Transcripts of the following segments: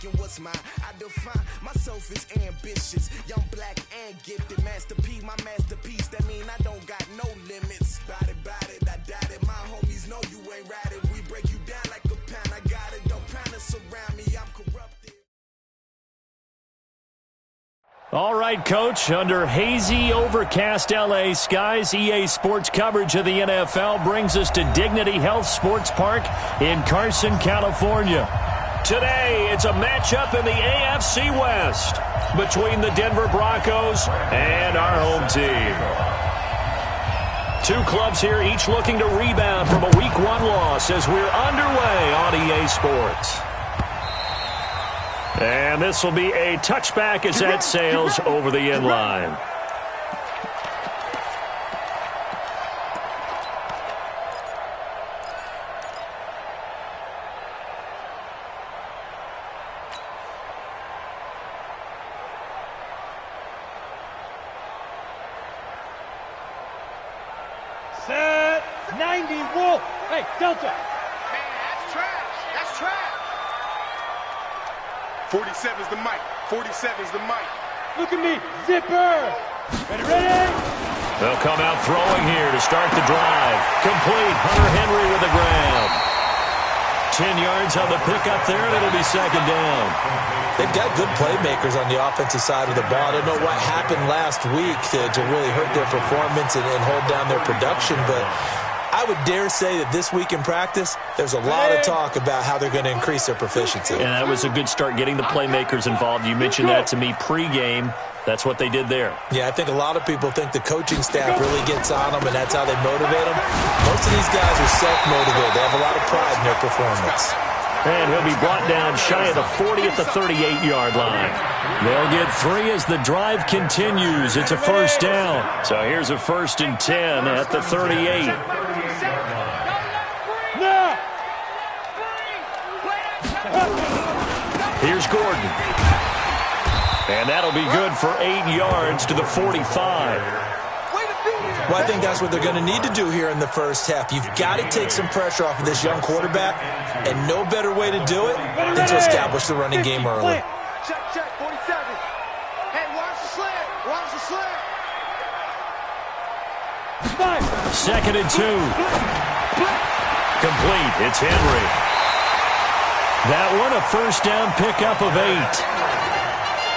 taking what's mine. I define myself as ambitious, young, black, and gifted. Master P, my masterpiece. That mean I don't got no limits. Bout it, I doubt it. My homies know you ain't ratted. We break you down like a pound. I got it. Don't pound us around me. I'm corrupted. All right, Coach, under hazy, overcast L.A. skies, EA Sports coverage of the NFL brings us to Dignity Health Sports Park in Carson, California. Today, it's a matchup in the AFC West between the Denver Broncos and our home team. Two clubs here, each looking to rebound from a Week 1 loss as we're underway on EA Sports. And this will be a touchback as that sails over the end line. Set 90 Wolf. Hey, Delta. Man, that's trash. That's trash. 47's the mic. 47's the mic. Look at me. Zipper. Ready? They'll come out throwing here to start the drive. Complete. Hunter Henry with the grab. 10 yards on the pickup there, and it'll be second down. They've got good playmakers on the offensive side of the ball. I don't know what happened last week to really hurt their performance and hold down their production, but I would dare say that this week in practice, there's a lot of talk about how they're going to increase their proficiency. And that was a good start, getting the playmakers involved. You mentioned that to me pregame. That's what they did there. Yeah, I think a lot of people think the coaching staff really gets on them, and that's how they motivate them. Most of these guys are self-motivated. They have a lot of pride in their performance. And he'll be brought down shy of the 40 at the 38-yard line. They'll get 3 as the drive continues. It's a first down. So here's a 1st and 10 at the 38. Here's Gordon. And that'll be good for 8 yards to the 45. Well, I think that's what they're going to need to do here in the first half. You've got to take some pressure off of this young quarterback, and no better way to do it than to establish the running game early. Check, 47. Hey, watch the slant. Watch the slant. 2nd and 2. Complete. It's Henry. That one a first down pickup of 8.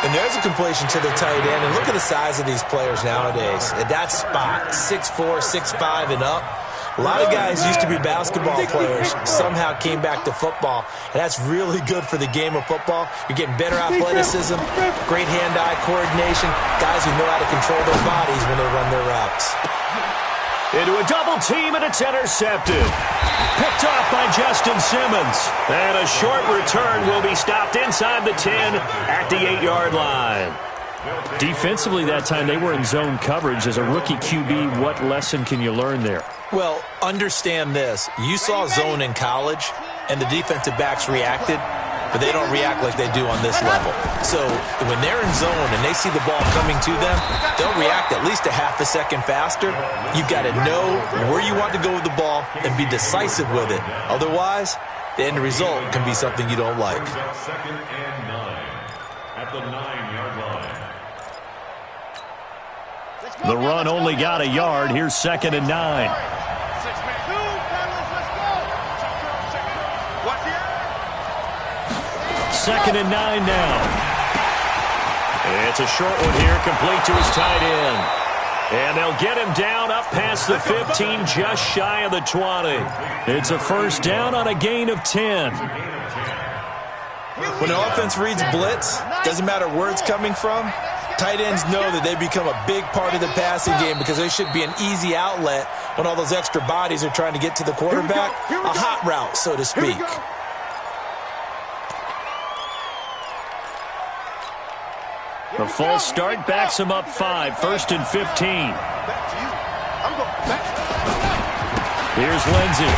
And there's a completion to the tight end. And look at the size of these players nowadays. At that spot, 6'4", 6'5", and up. A lot of guys used to be basketball players, somehow came back to football. And that's really good for the game of football. You're getting better athleticism, great hand-eye coordination, guys who know how to control their bodies when they run their routes. Into a double team, and it's intercepted. Picked off by Justin Simmons. And a short return will be stopped inside the 10 at the 8-yard line. Defensively that time, they were in zone coverage. As a rookie QB, what lesson can you learn there? Well, understand this. You saw zone in college, and the defensive backs reacted, but they don't react like they do on this level. So when they're in zone and they see the ball coming to them, they'll react at least a half a second faster. You've got to know where you want to go with the ball and be decisive with it. Otherwise, the end result can be something you don't like. 2nd and 9 at the 9-yard line. The run only got a yard. Here's 2nd and 9. Second and 9 now. It's a short one here, complete to his tight end. And they'll get him down up past the 15, just shy of the 20. It's a first down on a gain of 10. When the offense reads blitz, doesn't matter where it's coming from, tight ends know that they become a big part of the passing game because they should be an easy outlet when all those extra bodies are trying to get to the quarterback. A hot route, so to speak. The false start backs him up 5, 1st and 15. Here's Lindsey.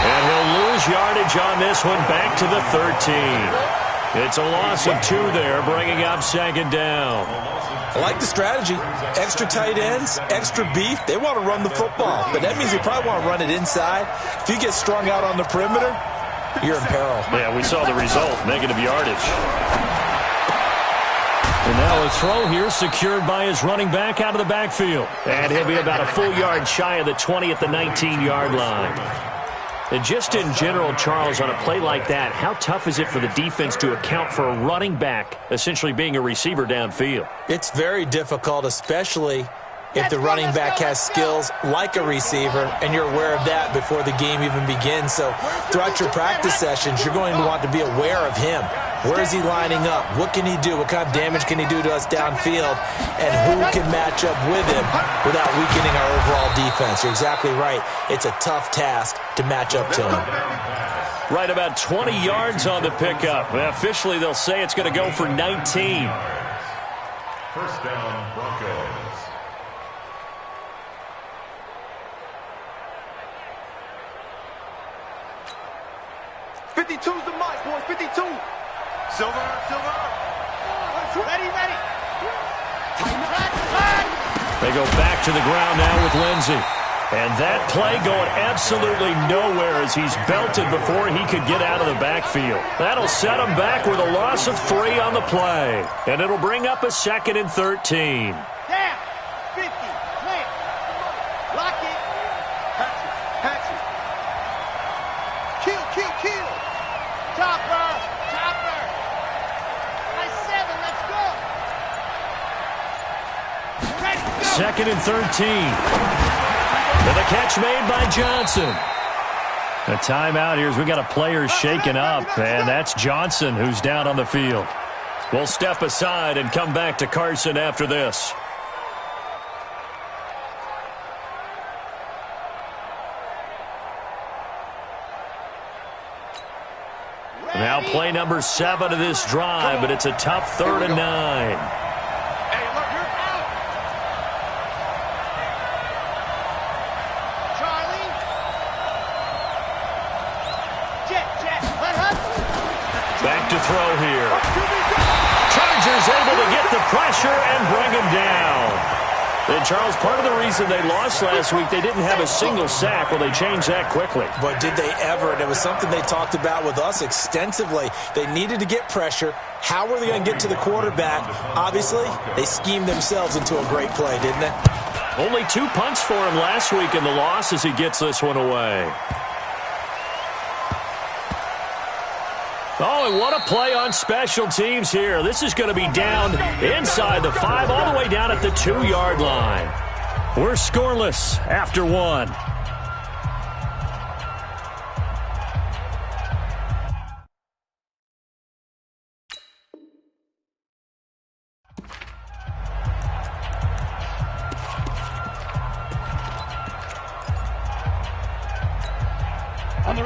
And he'll lose yardage on this one, back to the 13. It's a loss of 2 there, bringing up 2nd down. I like the strategy. Extra tight ends, extra beef. They want to run the football, but that means they probably want to run it inside. If you get strung out on the perimeter, you're in peril. Yeah, we saw the result, negative yardage. And now a throw here secured by his running back out of the backfield. And he'll be about a full yard shy of the 20 at the 19-yard line. And just in general, Charles, on a play like that, how tough is it for the defense to account for a running back essentially being a receiver downfield? It's very difficult, especially if the running back has skills like a receiver, and you're aware of that before the game even begins. So throughout your practice sessions, you're going to want to be aware of him. Where is he lining up? What can he do? What kind of damage can he do to us downfield? And who can match up with him without weakening our overall defense? You're exactly right. It's a tough task to match up to him. Right about 20 yards on the pickup. Officially, they'll say it's going to go for 19. First down, Broncos. 52's the mic, boys. 52. Silver. Ready. They go back to the ground now with Lindsey. And that play going absolutely nowhere as he's belted before he could get out of the backfield. That'll set him back with a loss of 3 on the play. And it'll bring up a 2nd and 13. Down. 50. Plant. Lock it. Hatch it. Kill. Chopper. 7, let's go. Ready, go. 2nd and 13. And the catch made by Johnson. A timeout here as we got a player shaken up, and that's Johnson who's down on the field. We'll step aside and come back to Carson after this. Now play number 7 of this drive, but it's a tough 3rd and 9. Back to throw here. Chargers able to get the pressure and bring him down. And, Charles, part of the reason they lost last week, they didn't have a single sack. Well, they changed that quickly. But did they ever? And it was something they talked about with us extensively. They needed to get pressure. How were they going to get to the quarterback? Obviously, they schemed themselves into a great play, didn't they? Only 2 punts for him last week in the loss as he gets this one away. Oh, and what a play on special teams here. This is going to be down inside the 5, all the way down at the 2-yard line. We're scoreless after 1.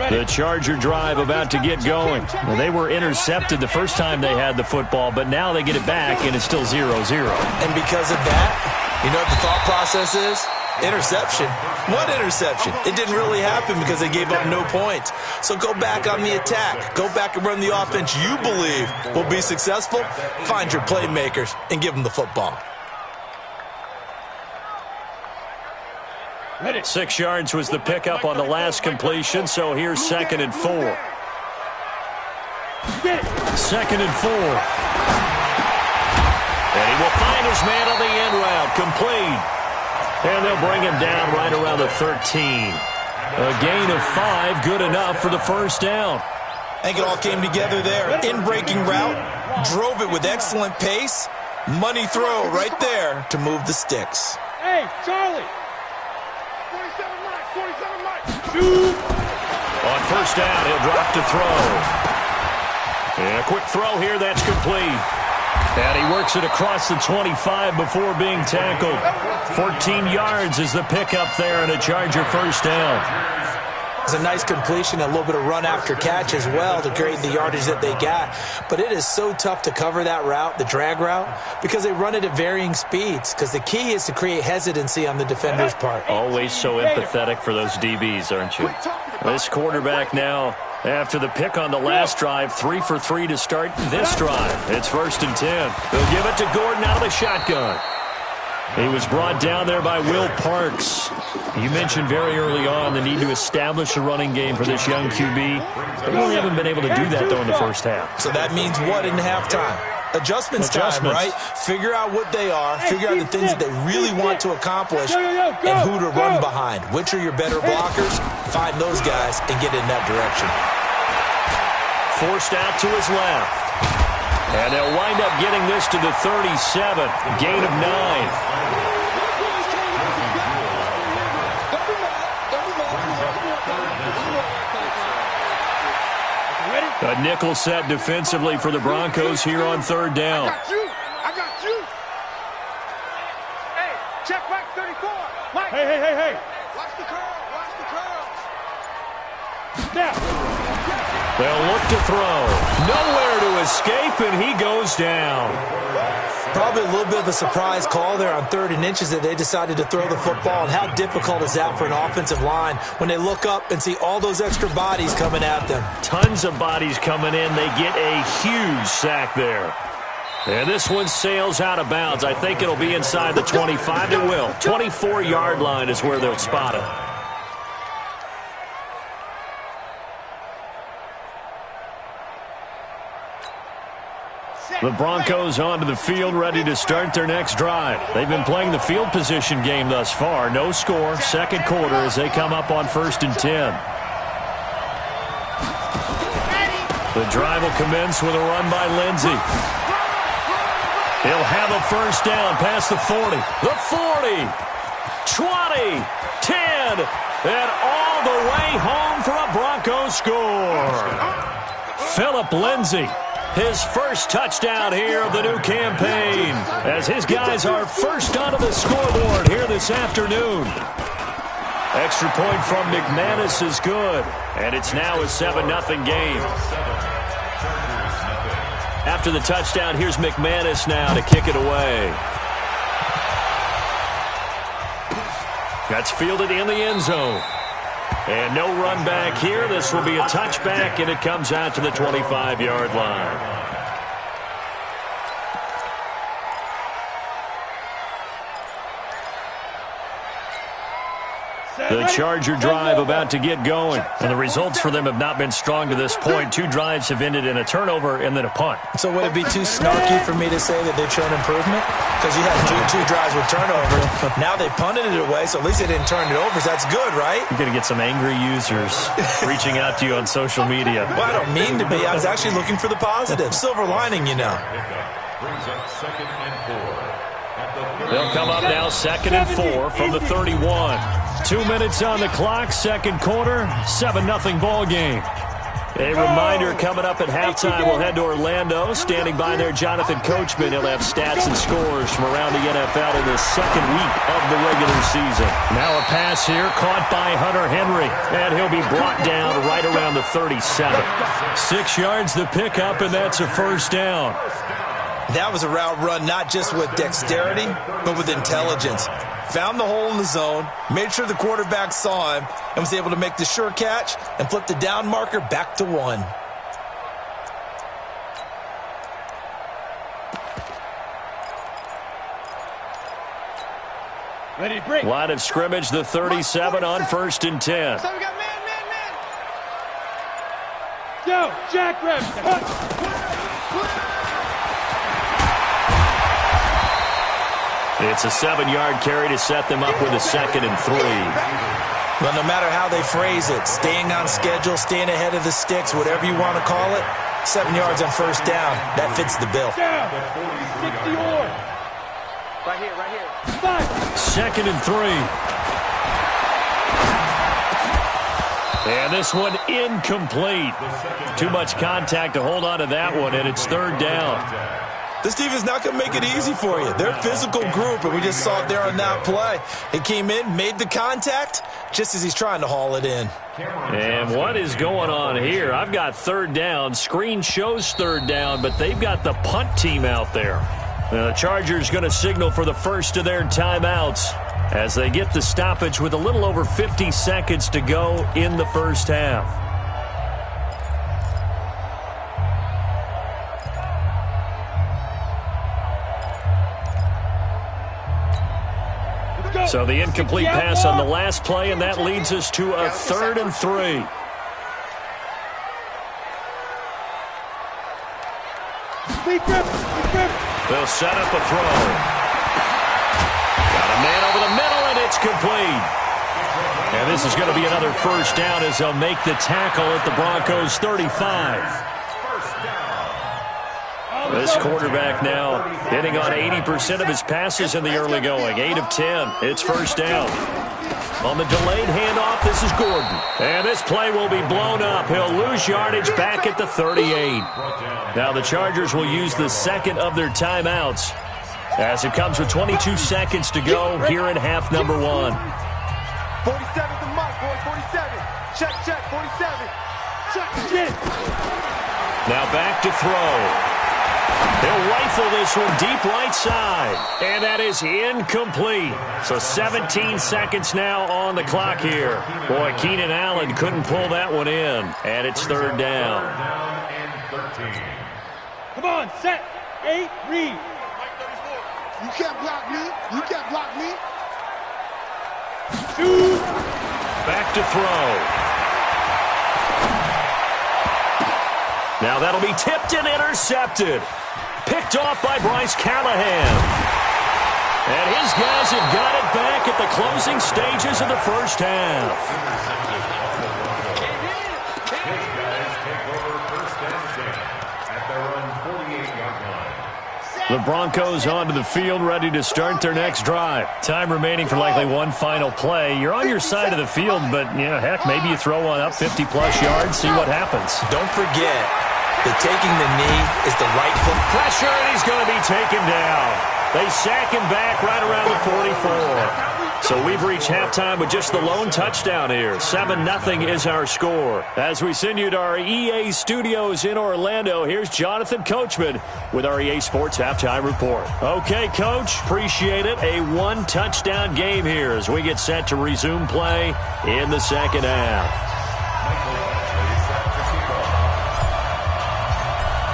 The Charger drive about to get going. Well, they were intercepted the first time they had the football, but now they get it back, and it's still 0-0. And because of that, you know what the thought process is? Interception. What interception? It didn't really happen because they gave up no points. So go back on the attack. Go back and run the offense you believe will be successful. Find your playmakers and give them the football. 6 yards was the pickup on the last completion, so here's 2nd and 4. 2nd and 4. And he will find his man on the end route, complete. And they'll bring him down right around the 13. A gain of 5, good enough for the first down. I think it all came together there. In-breaking route, drove it with excellent pace. Money throw right there to move the sticks. Hey, Charlie! 47 Mike! Shoot! On first down, he'll drop to throw. And a quick throw here, that's complete. And he works it across the 25 before being tackled. 14 yards is the pickup there and a Charger first down. It's a nice completion, a little bit of run after catch as well to create the yardage that they got. But it is so tough to cover that route, the drag route, because they run it at varying speeds. Because the key is to create hesitancy on the defender's part. Always so empathetic for those DBs, aren't you? This quarterback now, after the pick on the last drive, 3 for 3 to start this drive. It's 1st and 10. They'll give it to Gordon out of the shotgun. He was brought down there by Will Parks. You mentioned very early on the need to establish a running game for this young QB. They really haven't been able to do that, though, in the first half. So that means what in halftime? Adjustments time, right? Figure out what they are, figure out the things that they really want to accomplish, and who to run behind. Which are your better blockers? Find those guys and get in that direction. Forced out to his left. And they'll wind up getting this to the 37. Gain of 9. A nickel set defensively for the Broncos here on third down. I got you. Hey, check Mike 34. Mike. Hey. Watch the curl. Now. They'll look to throw. Nowhere to escape, and he goes down. Probably a little bit of a surprise call there on 3rd and inches that they decided to throw the football. And how difficult is that for an offensive line when they look up and see all those extra bodies coming at them? Tons of bodies coming in. They get a huge sack there. And this one sails out of bounds. I think it'll be inside the 25. It will. 24-yard line is where they'll spot it. The Broncos onto the field, ready to start their next drive. They've been playing the field position game thus far. No score, second quarter as they come up on 1st and 10. The drive will commence with a run by Lindsey. He'll have a first down past the 40. The 40, 20, 10, and all the way home for a Broncos score. Phillip Lindsey. His first touchdown here of the new campaign as his guys are first onto the scoreboard here this afternoon. Extra point from McManus is good, and it's now a 7-0 game. After the touchdown, here's McManus now to kick it away. That's fielded in the end zone. And no run back here. This will be a touchback, and it comes out to the 25-yard line. The Charger drive about to get going. And the results for them have not been strong to this point. 2 drives have ended in a turnover and then a punt. So would it be too snarky for me to say that they've shown improvement? Because you had two drives with turnover. Now they punted it away, so at least they didn't turn it over. So that's good, right? You're going to get some angry users reaching out to you on social media. Well, I don't mean to be. I was actually looking for the positive. Silver lining, you know. They'll come up now 2nd and 4 from the 31. 2 minutes on the clock, second quarter, 7-0 ball game. A reminder coming up at halftime, we'll head to Orlando. Standing by there, Jonathan Coachman. He'll have stats and scores from around the NFL in the second week of the regular season. Now a pass here, caught by Hunter Henry, and he'll be brought down right around the 37. 6 yards the pickup, and that's a first down. That was a route run not just with dexterity, but with intelligence. Found the hole in the zone, made sure the quarterback saw him, and was able to make the sure catch and flip the down marker back to 1. Ready to break. Line of scrimmage, the 37 on 1st and 10. So we got man. Go, jackrabbit. It's a 7-yard carry to set them up with a 2nd and 3. Well, no matter how they phrase it, staying on schedule, staying ahead of the sticks, whatever you want to call it, 7 yards on first down, that fits the bill. Down. 60 or. Right here. 5. 2nd and 3. And this one incomplete. Too much contact to hold on to that one, and it's 3rd down. This defense not going to make it easy for you. They're a physical group, and we just saw it there on that play. He came in, made the contact, just as he's trying to haul it in. And what is going on here? I've got 3rd down. Screen shows 3rd down, but they've got the punt team out there. The Chargers going to signal for the first of their timeouts as they get the stoppage with a little over 50 seconds to go in the first half. So the incomplete pass on the last play, and that leads us to a 3rd and 3. They'll set up a throw. Got a man over the middle, and it's complete. And this is going to be another first down as they'll make the tackle at the Broncos' 35. This quarterback now hitting on 80% of his passes in the early going. 8 of 10. It's first down. On the delayed handoff, this is Gordon. And this play will be blown up. He'll lose yardage back at the 38. Now the Chargers will use the second of their timeouts as it comes with 22 seconds to go here in half number 1. 47 to Mike, boy, 47. Check, 47. Check. Now back to throw. He'll rifle this one deep right side. And that is incomplete. So 17 seconds now on the clock here. Boy, Keenan Allen couldn't pull that one in. And it's 3rd down. Come on, set, 8, read. You can't block me. You can't block me. Shoot. Back to throw. Now that'll be tipped and intercepted. Picked off by Bryce Callahan. And his guys have got it back at the closing stages of the first half. His guys take over 1st and 10 at their own 48-yard line. The Broncos onto the field, ready to start their next drive. Time remaining for likely one final play. You're on your side of the field, but, heck, maybe you throw one up 50-plus yards, see what happens. Don't forget that taking the knee is the right foot. Pressure, and he's going to be taken down. They sack him back right around the 44. So we've reached halftime with just the lone touchdown here. 7-0 is our score. As we send you to our EA studios in Orlando, here's Jonathan Coachman with our EA Sports Halftime Report. Okay, Coach, appreciate it. A 1-touchdown game here as we get set to resume play in the second half.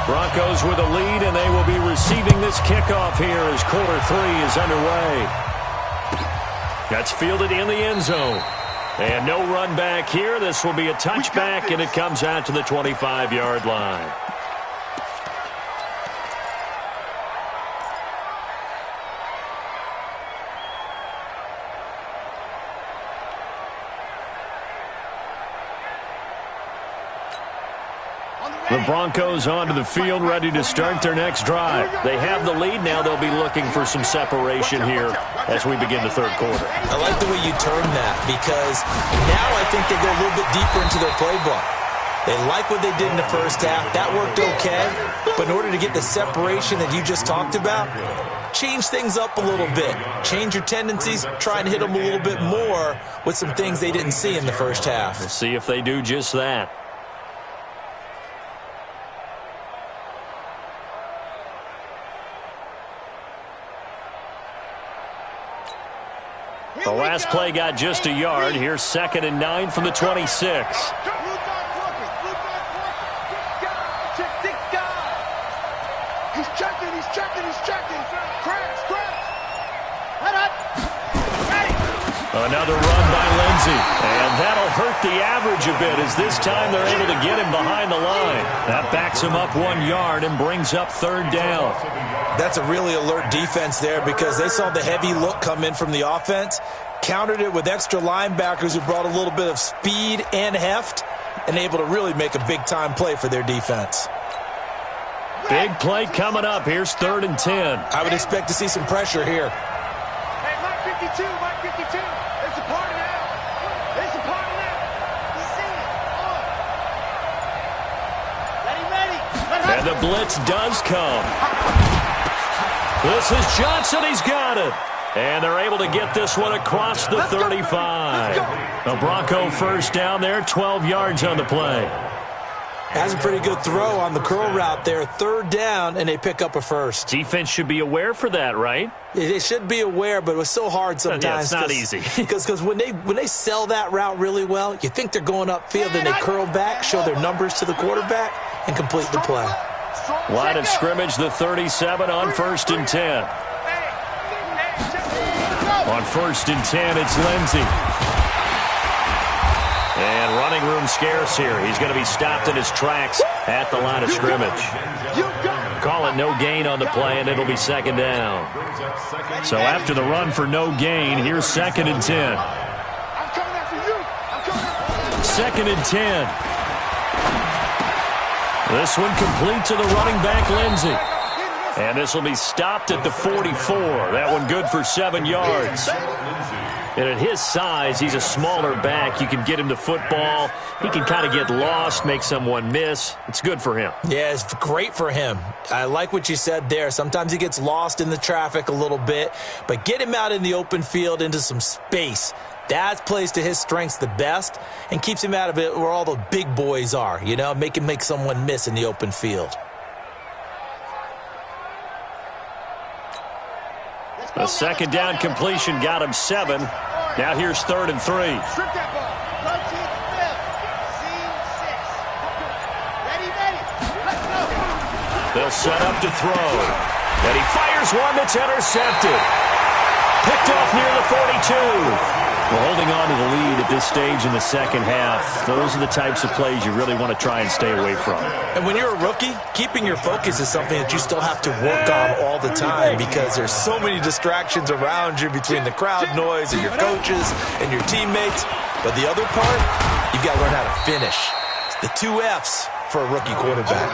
Broncos with a lead, and they will be receiving this kickoff here as quarter 3 is underway. That's fielded in the end zone. And no run back here. This will be a touchback, and it comes out to the 25-yard line. The Broncos onto the field, ready to start their next drive. They have the lead. Now they'll be looking for some separation here as we begin the third quarter. I like the way you term that because now I think they go a little bit deeper into their playbook. They like what they did in the first half. That worked okay. But in order to get the separation that you just talked about, change things up a little bit. Change your tendencies. Try and hit them a little bit more with some things they didn't see in the first half. We'll see if they do just that. The last play got just a yard. Here's 2nd and 9 from the 26. Another run by Lindsey. And that'll hurt the average a bit as this time they're able to get him behind the line. That backs him up 1 yard and brings up 3rd down. That's a really alert defense there because they saw the heavy look come in from the offense, countered it with extra linebackers who brought a little bit of speed and heft, and able to really make a big-time play for their defense. Big play coming up. Here's 3rd and 10. I would expect to see some pressure here. Hey, Mike 52, Mike 52. There's a party now. There's a party now. You see it. Ready. And the blitz does come. This is Johnson. He's got it. And they're able to get this one across the 35. The Bronco first down there, 12 yards on the play. Has a pretty good throw on the curl route there. 3rd down, and they pick up a first. Defense should be aware for that, right? They should be aware, but it was so hard sometimes. Yeah, it's not easy. Because when they sell that route really well, you think they're going upfield, and they curl back, show their numbers to the quarterback, and complete the play. Line of scrimmage, the 37 on 1st and 10. On 1st and 10, it's Lindsey. And running room scarce here. He's going to be stopped in his tracks at the line of scrimmage. Call it no gain on the play, and it'll be 2nd down. So after the run for no gain, here's 2nd and 10. 2nd and 10. This one complete to the running back, Lindsey. And this will be stopped at the 44. That one good for 7 yards. And at his size, he's a smaller back. You can get him the football. He can kind of get lost, make someone miss. It's good for him. Yeah, it's great for him. I like what you said there. Sometimes he gets lost in the traffic a little bit. But get him out in the open field into some space. That plays to his strengths the best and keeps him out of it where all the big boys are. You know, make him make someone miss in the open field. A 2nd down completion got him 7. Now here's 3rd and 3. Strip that ball. 13th, 5th. Seam 6. Ready. Let's go. They'll set up to throw. And he fires one that's intercepted. Picked off near the 42. Well, holding on to the lead at this stage in the second half, those are the types of plays you really want to try and stay away from. And when you're a rookie, keeping your focus is something that you still have to work on all the time because there's so many distractions around you between the crowd noise and your coaches and your teammates. But the other part, you've got to learn how to finish. It's the 2 F's for a rookie quarterback.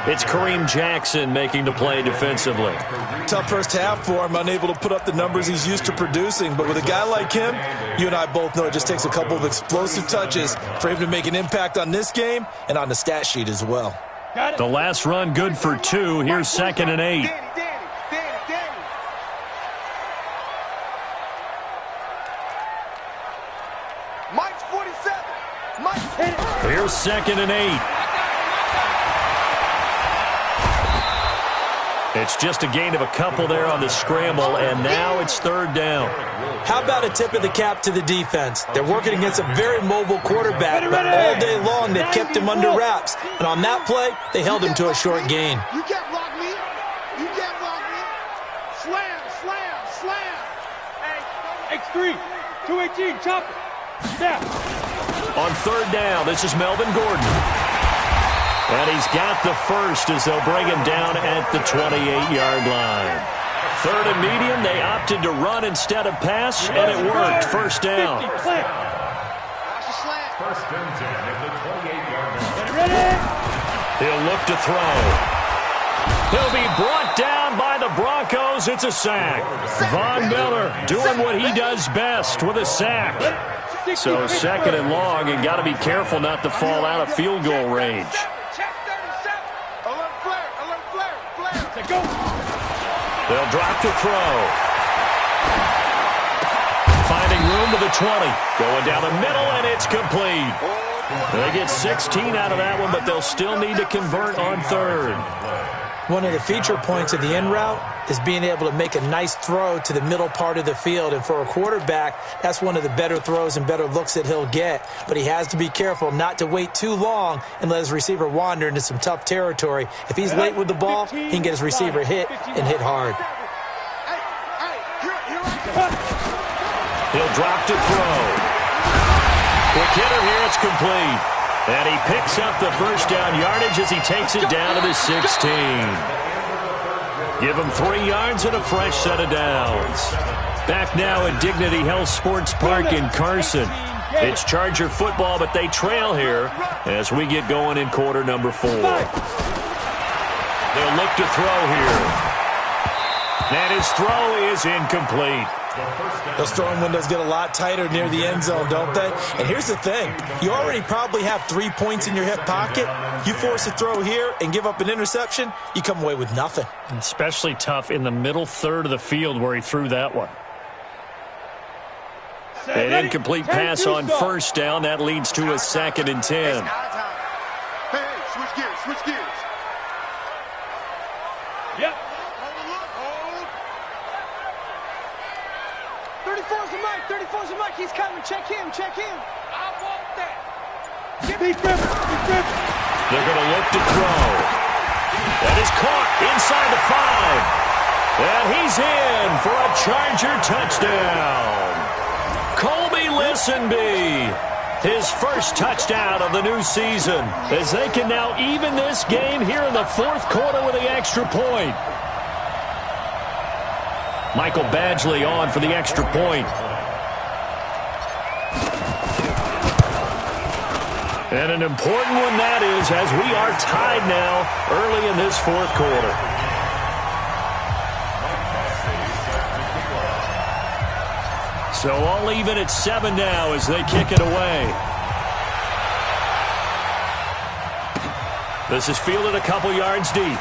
It's Kareem Jackson making the play defensively. Tough first half for him, unable to put up the numbers he's used to producing. But with a guy like him, you and I both know it just takes a couple of explosive touches for him to make an impact on this game and on the stat sheet as well. The last run good for 2. Here's 2nd and 8. Danny. Mike's 47. Mike's hit it. Here's 2nd and 8. It's just a gain of a couple there on the scramble, and now it's 3rd down. How about a tip of the cap to the defense? They're working against a very mobile quarterback, but all day long they've kept him under wraps. And on that play, they held him to a short gain. You can't block me. Slam. X3, 218, chop it. Snap. On 3rd down, this is Melvin Gordon. And he's got the first as they'll bring him down at the 28-yard line. 3rd and medium, they opted to run instead of pass, and it worked. 1st down. Watch the slant. 1st and 10 at the 28-yard line. Ready? He'll look to throw. He'll be brought down by the Broncos. It's a sack. Von Miller doing what he does best with a sack. So 2nd and long, and got to be careful not to fall out of field goal range. Check 37. Alert flare. Go. They'll drop to throw. Finding room to the 20. Going down the middle, and it's complete. They get 16 out of that one, but they'll still need to convert on 3rd. One of the feature points of the in route is being able to make a nice throw to the middle part of the field. And for a quarterback, that's one of the better throws and better looks that he'll get. But he has to be careful not to wait too long and let his receiver wander into some tough territory. If he's late with the ball, he can get his receiver hit and hit hard. He'll drop to throw. Quick hitter here, it's complete. And he picks up the 1st down yardage as he takes it down to the 16. Give him 3 yards and a fresh set of downs. Back now at Dignity Health Sports Park in Carson. It's Charger football, but they trail here as we get going in quarter number 4. They'll look to throw here. And his throw is incomplete. Those throwing windows get a lot tighter near the end zone, don't they? And here's the thing. You already probably have 3 points in your hip pocket. You force a throw here and give up an interception, you come away with nothing. Especially tough in the middle 3rd of the field where he threw that one. An incomplete pass on 1st down. That leads to a 2nd and 10. Hey, switch gears. Yep. 34's a Mike. He's coming. Check him. I want that. Be driven. They're going to look to throw. That is caught inside the 5. And he's in for a Charger touchdown. Colby Listenby, his first touchdown of the new season, as they can now even this game here in the fourth quarter with the extra point. Michael Badgley on for the extra point. And an important one that is, as we are tied now early in this fourth quarter. So all even at 7 now as they kick it away. This is fielded a couple yards deep.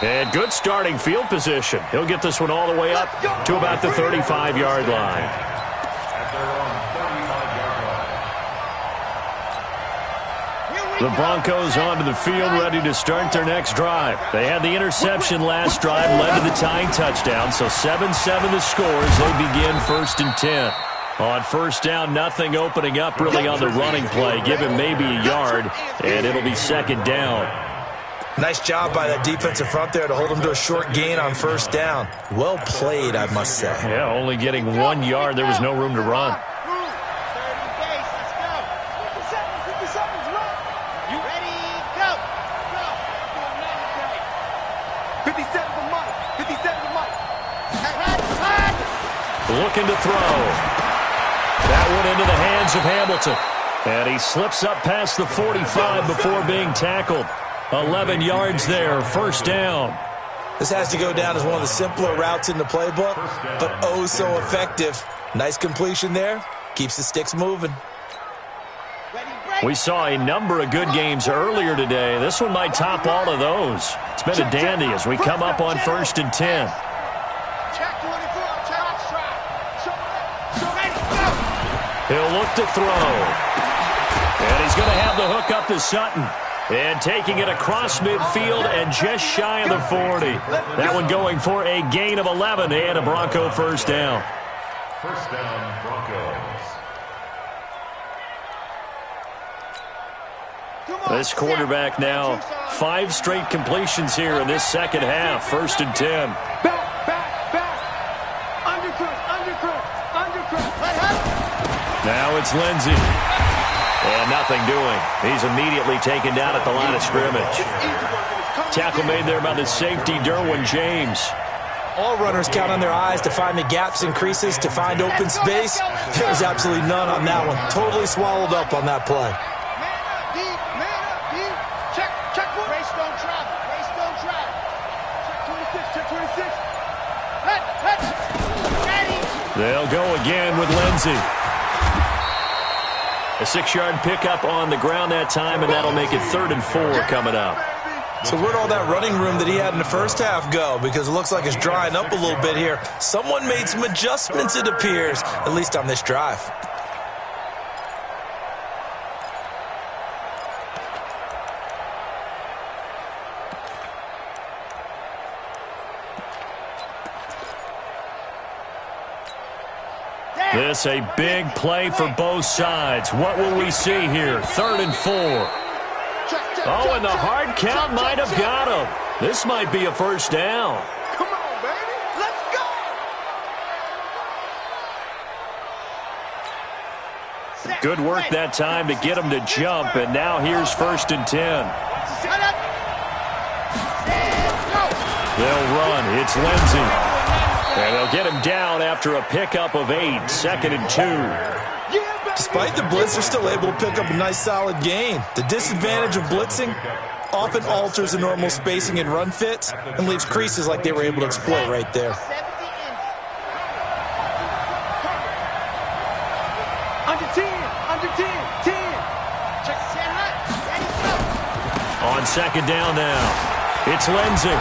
And good starting field position. He'll get this one all the way up to about the 35-yard line. The Broncos onto the field, ready to start their next drive. They had the interception last drive, led to the tying touchdown, so 7-7 the score as they begin 1st and 10. On first down, nothing opening up really on the running play. Give him maybe a yard, and it'll be 2nd down. Nice job by that defensive front there to hold him to a short gain on first down. Well played, I must say. Yeah, only getting 1 yard. There was no room to run. Looking to throw. That one into the hands of Hamilton. And he slips up past the 45 before being tackled. 11 yards there, 1st down. This has to go down as one of the simpler routes in the playbook, but oh so effective. Nice completion there. Keeps the sticks moving. We saw a number of good games earlier today. This one might top all of those. It's been a dandy as we come up on 1st and 10. He'll look to throw. And he's going to have the hook up to Sutton. And taking it across midfield and just shy of the 40. That one going for a gain of 11 and a Bronco 1st down. 1st down, Broncos. This quarterback now 5 straight completions here in this second half. 1st and 10. Back. Undercross. Now it's Lindsey. And nothing doing. He's immediately taken down at the line of scrimmage. Tackle made there by the safety, Derwin James. All runners count on their eyes to find the gaps and creases, to find open space. There was absolutely none on that one. Totally swallowed up on that play. Man up, deep. Check one. Race don't travel. Check 26. They'll go again with Lindsey. A 6-yard pickup on the ground that time, and that'll make it 3rd and 4 coming up. So where'd all that running room that he had in the first half go? Because it looks like it's drying up a little bit here. Someone made some adjustments, it appears, at least on this drive. This a big play for both sides. What will we see here? 3rd and 4. Oh, and the hard count might have got him. This might be a 1st down. Come on, baby. Let's go. Good work that time to get him to jump, and now here's 1st and 10. They'll run. It's Lindsey. And they'll get him down after a pickup of 8, 2nd and 2. Despite the blitz, they're still able to pick up a nice solid gain. The disadvantage of blitzing often alters the normal spacing and run fits and leaves creases like they were able to exploit right there. Under 10. On 2nd down now. It's Lindsey.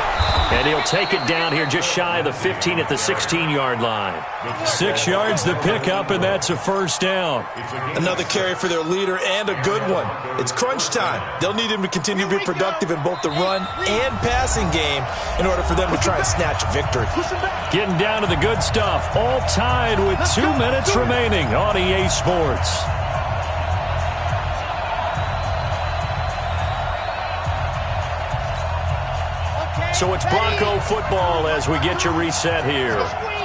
And he'll take it down here just shy of the 15 at the 16-yard line. 6 yards the pickup, and that's a 1st down. Another carry for their leader and a good one. It's crunch time. They'll need him to continue to be productive in both the run and passing game in order for them to try and snatch a victory. Getting down to the good stuff. All tied with 2 minutes remaining on EA Sports. So it's Bronco football as we get you reset here.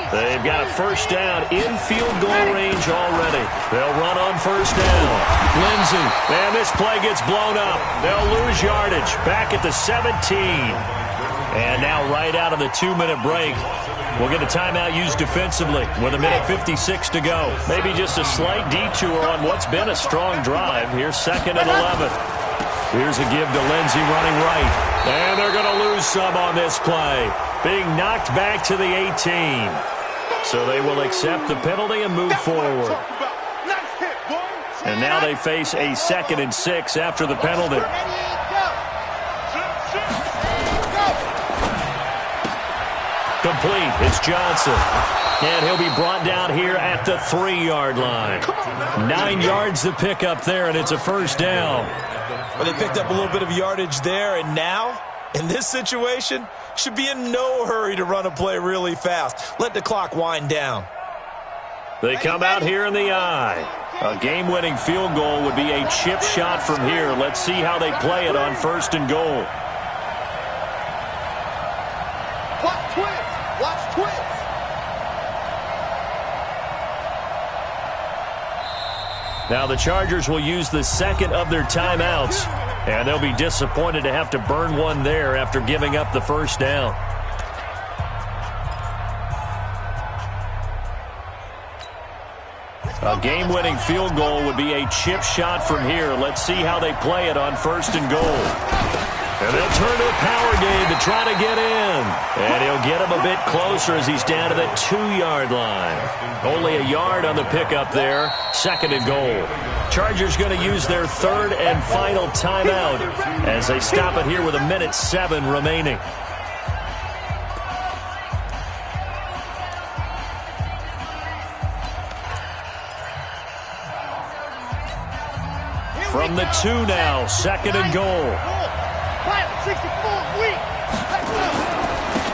They've got a first down in field goal range already. They'll run on first down. Lindsey, and this play gets blown up. They'll lose yardage back at the 17. And now right out of the 2-minute break, we'll get a timeout used defensively with 1:56 to go. Maybe just a slight detour on what's been a strong drive. Here's 2nd and 11. Here's a give to Lindsey running right. And they're going to lose some on this play. Being knocked back to the 18. So they will accept the penalty and move forward. And now they face a 2nd and 6 after the penalty. Complete. It's Johnson. And he'll be brought down here at the 3-yard line. 9 yards to pick up there, and it's a first down. Well, they picked up a little bit of yardage there, and now, in this situation, should be in no hurry to run a play really fast. Let the clock wind down. They come out here in the eye. A game-winning field goal would be a chip shot from here. Let's see how they play it on 1st and goal. Watch twins. Watch twins. Now the Chargers will use the 2nd of their timeouts, and they'll be disappointed to have to burn one there after giving up the first down. A game-winning field goal would be a chip shot from here. Let's see how they play it on 1st and goal. And they'll turn to a power game to try to get in. And he'll get him a bit closer as he's down to the 2-yard line. Only a yard on the pickup there. 2nd and goal. Chargers going to use their 3rd and final timeout as they stop it here with 1:07 remaining. From the 2 now, 2nd and goal.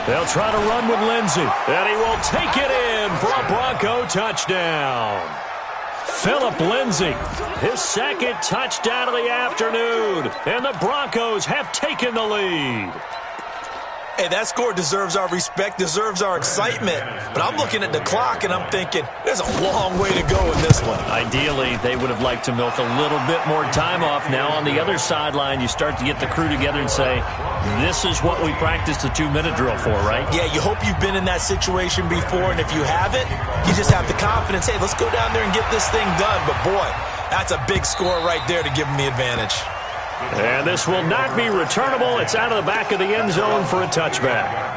They'll try to run with Lindsey, and he will take it in for a Bronco touchdown. Phillip Lindsey, his 2nd touchdown of the afternoon, and the Broncos have taken the lead. Hey, that score deserves our respect, deserves our excitement. But I'm looking at the clock, and I'm thinking, there's a long way to go in this one. Ideally, they would have liked to milk a little bit more time off. Now, on the other sideline, you start to get the crew together and say, this is what we practiced the 2-minute drill for, right? Yeah, you hope you've been in that situation before, and if you haven't, you just have the confidence, hey, let's go down there and get this thing done. But, boy, that's a big score right there to give them the advantage. And this will not be returnable. It's out of the back of the end zone for a touchback.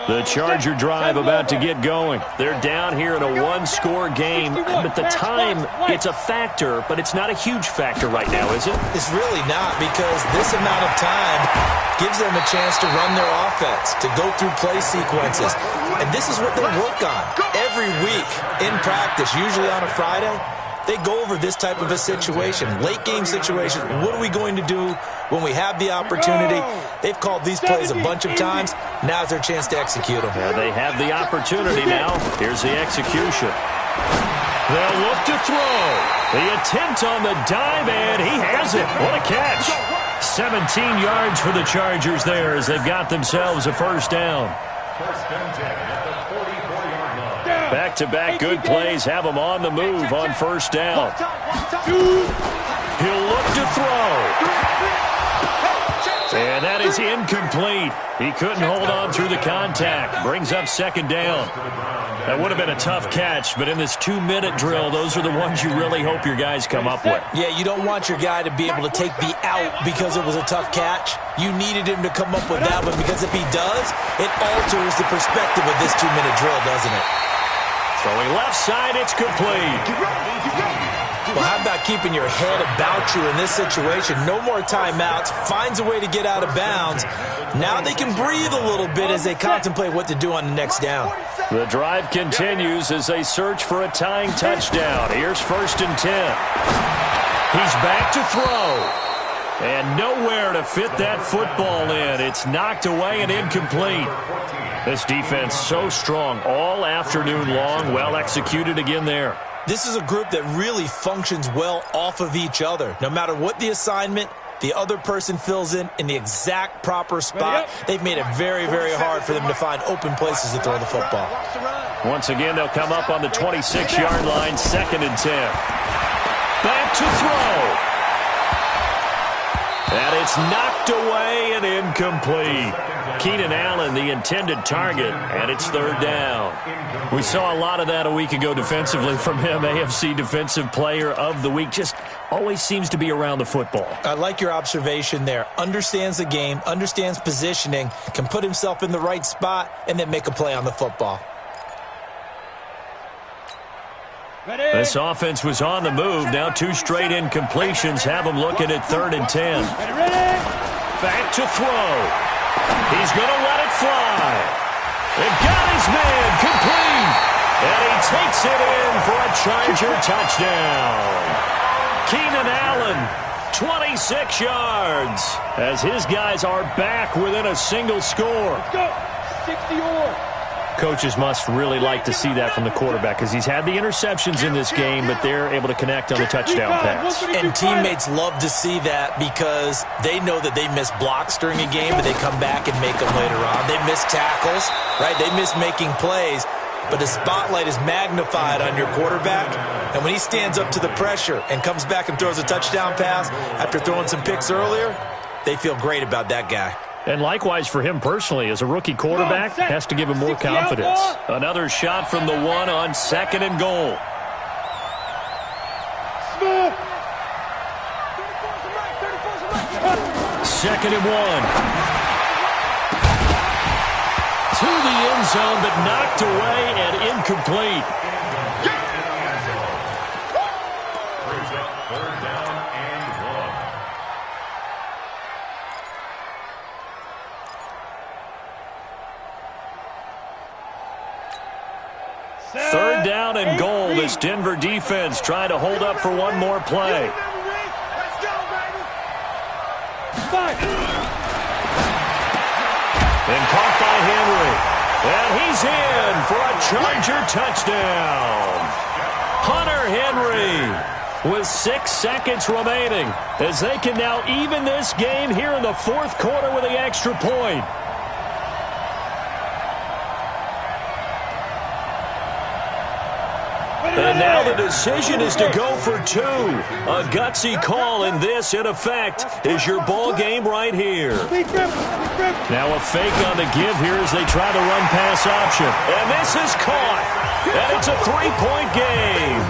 The Charger drive about to get going. They're down here in a 1-score game, but the time, it's a factor, but it's not a huge factor right now, is it? It's really not, because this amount of time gives them a chance to run their offense, to go through play sequences. And this is what they work on every week in practice, usually on a Friday. They go over this type of a situation, late-game situation. What are we going to do when we have the opportunity? They've called these plays a bunch of times. Now's their chance to execute them. Yeah, they have the opportunity now. Here's the execution. They'll look to throw. The attempt on the dive, and he has it. What a catch. 17 yards for the Chargers there as they've got themselves a first down. First and 10 at the 44-yard line. Back-to-back good plays have him on the move on first down. He'll look to throw. And that is incomplete. He couldn't hold on through the contact. Brings up second down. That would have been a tough catch, but in this 2-minute drill, those are the ones you really hope your guys come up with. Yeah, you don't want your guy to be able to take the out because it was a tough catch. You needed him to come up with that one, because if he does, it alters the perspective of this 2-minute drill, doesn't it? Throwing left side, it's complete. Well, how about keeping your head about you in this situation? No more timeouts. Finds a way to get out of bounds. Now they can breathe a little bit as they contemplate what to do on the next down. The drive continues as they search for a tying touchdown. Here's first and 10. He's back to throw. And nowhere to fit that football in. It's knocked away and incomplete. This defense so strong all afternoon long. Well executed again there. This is a group that really functions well off of each other. No matter what the assignment, the other person fills in the exact proper spot. They've made it very, very hard for them to find open places to throw the football. Once again, they'll come up on the 26-yard line, 2nd and 10. Back to throw. And it's knocked away and incomplete. Keenan Allen, the intended target, and it's 3rd down. We saw a lot of that a week ago defensively from him. AFC Defensive Player of the Week. Just always seems to be around the football. I like your observation there. Understands the game, understands positioning, can put himself in the right spot, and then make a play on the football. This offense was on the move. Now 2 straight incompletions have them looking at 3rd and 10. Back to throw. He's going to let it fly. It got his man complete. And he takes it in for a Charger touchdown. Keenan Allen, 26 yards, as his guys are back within a single score. Let's go. 60-or. Coaches must really like to see that from the quarterback because he's had the interceptions in this game, but they're able to connect on the touchdown pass. And teammates love to see that because they know that they miss blocks during a game, but they come back and make them later on. They miss tackles, right? They miss making plays, but the spotlight is magnified on your quarterback, and when he stands up to the pressure and comes back and throws a touchdown pass after throwing some picks earlier, they feel great about that guy. And likewise for him personally, as a rookie quarterback, has to give him more confidence. Another shot from the 1 on 2nd and goal. Smooth. 2nd and 1. To the end zone, but knocked away and incomplete. Brings up 3rd down and 1. Third down and goal. This Denver defense trying to hold up for one more play. Let's go, baby. And caught by Henry. And he's in for a Charger touchdown. Hunter Henry with 6 seconds remaining as they can now even this game here in the 4th quarter with the extra point. And now the decision is to go for 2. A gutsy call, and this, in effect, is your ball game right here. Now a fake on the give here as they try the run-pass option. And this is caught. And it's a 3-point game.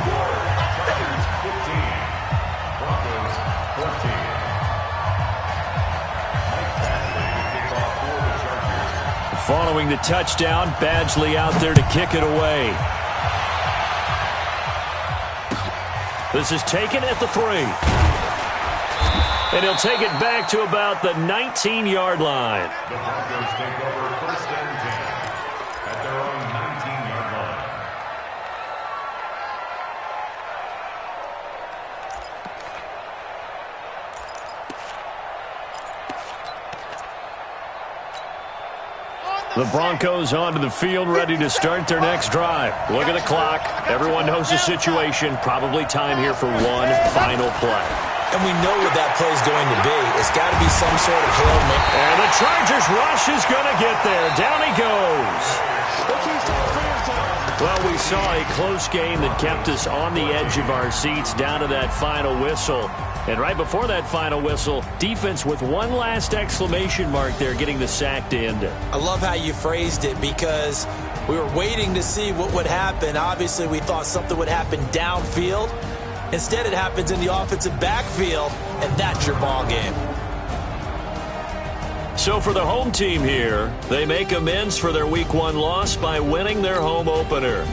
Following the touchdown, Badgley out there to kick it away. This is taken at the 3. And he'll take it back to about the 19-yard line. The Broncos take over 1st and 10 at their own 19-yard line. The Broncos onto the field, ready to start their next drive. Look at the clock. Everyone knows the situation. Probably time here for one final play. And we know what that play is going to be. It's got to be some sort of Hail Mary. And the Chargers rush is going to get there. Down he goes. Well, we saw a close game that kept us on the edge of our seats down to that final whistle. And right before that final whistle, defense with one last exclamation mark there, getting the sack to end it. I love how you phrased it because we were waiting to see what would happen. Obviously, we thought something would happen downfield. Instead, it happens in the offensive backfield, and that's your ball game. So for the home team here, they make amends for their Week 1 loss by winning their home opener.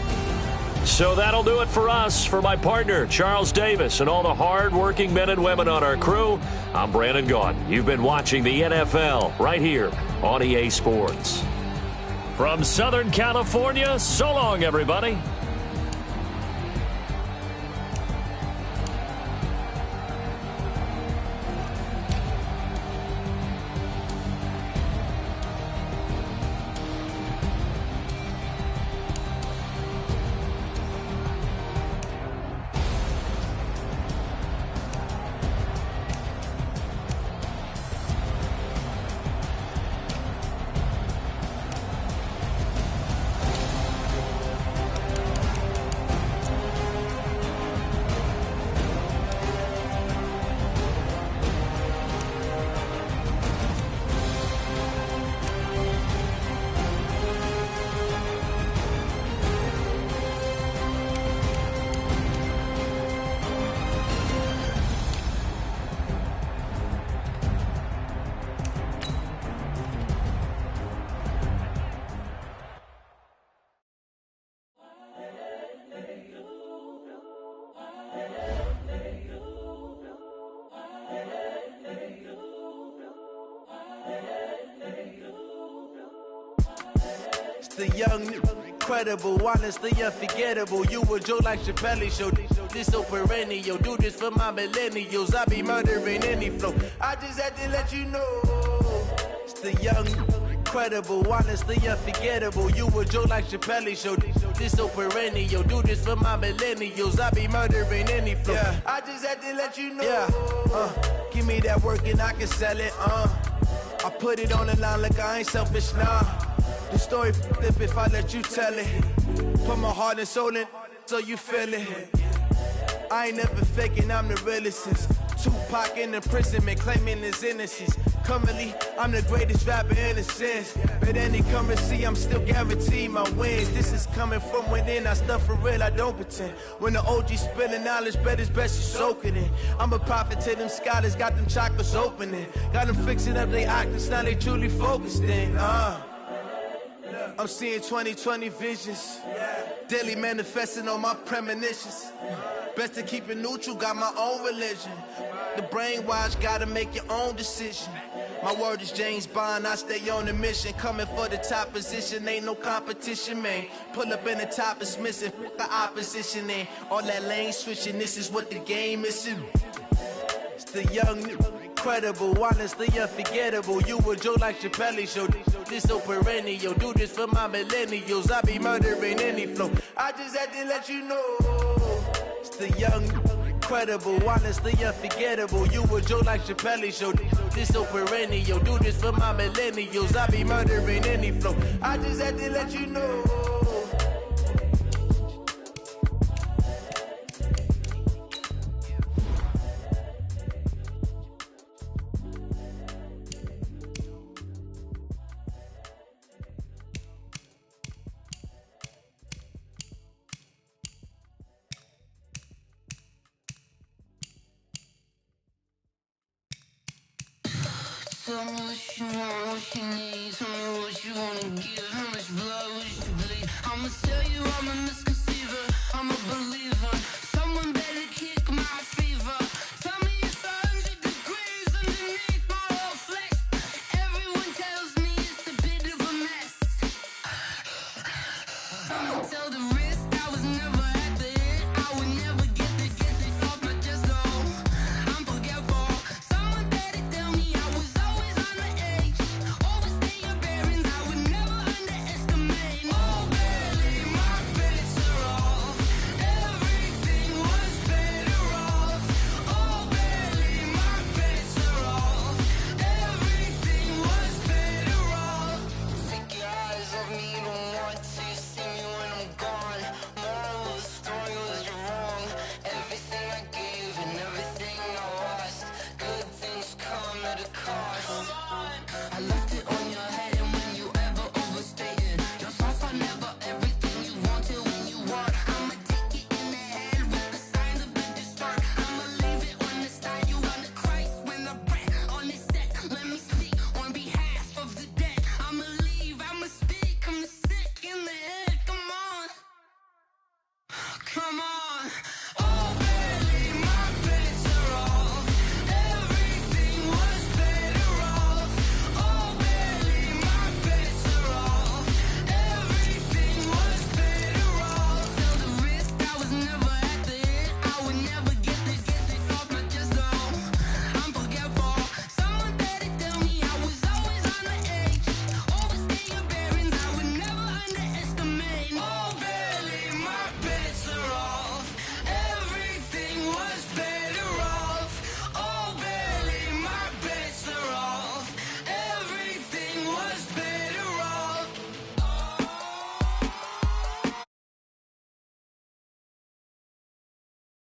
So that'll do it for us. For my partner, Charles Davis, and all the hard-working men and women on our crew, I'm Brandon Gaudin. You've been watching the NFL right here on EA Sports. From Southern California, so long, everybody. The young, incredible, honestly unforgettable. You a Joe like Chappelle show. This so perennial. Do this for my millennials. I be murdering any flow. I just had to let you know. It's the young, incredible, honestly unforgettable. You a Joe like Chappelle show. This so perennial. Do this for my millennials. I be murdering any flow. Yeah. I just had to let you know. Yeah. Give me that work and I can sell it. I put it on the line like I ain't selfish, nah. The story flip if I let you tell it. Put my heart and soul in so you feel it. I ain't never faking, I'm the realest since Tupac in imprisonment, claiming his innocence. Currently, I'm the greatest rapper in a sense. But any currency, I'm still guaranteed my wins. This is coming from within, I stuff for real, I don't pretend. When the OG spilling knowledge, bet it's best you soak it in. I'm a prophet to them scholars, got them chakras opening. Got them fixing up they octaves, now they truly focused in. I'm seeing 2020 visions. Daily manifesting on my premonitions. Best to keep it neutral, got my own religion. The brainwash, gotta make your own decision. My word is James Bond, I stay on a mission. Coming for the top position, ain't no competition, man. Pull up in the top is missing, the opposition in. All that lane switching, this is what the game is. It's the young, incredible, honestly unforgettable. You a Joe like Chappelle show. This so perennial. Do this for my millennials. I be murdering any flow. I just had to let you know. It's the young, incredible, honestly unforgettable. You a Joe like Chappelle show. This so perennial. Do this for my millennials. I be murdering any flow. I just had to let you know. Tell me what you want, what you need. Tell me what you wanna give. How much blood would you bleed? I'ma tell you I'm a misconception.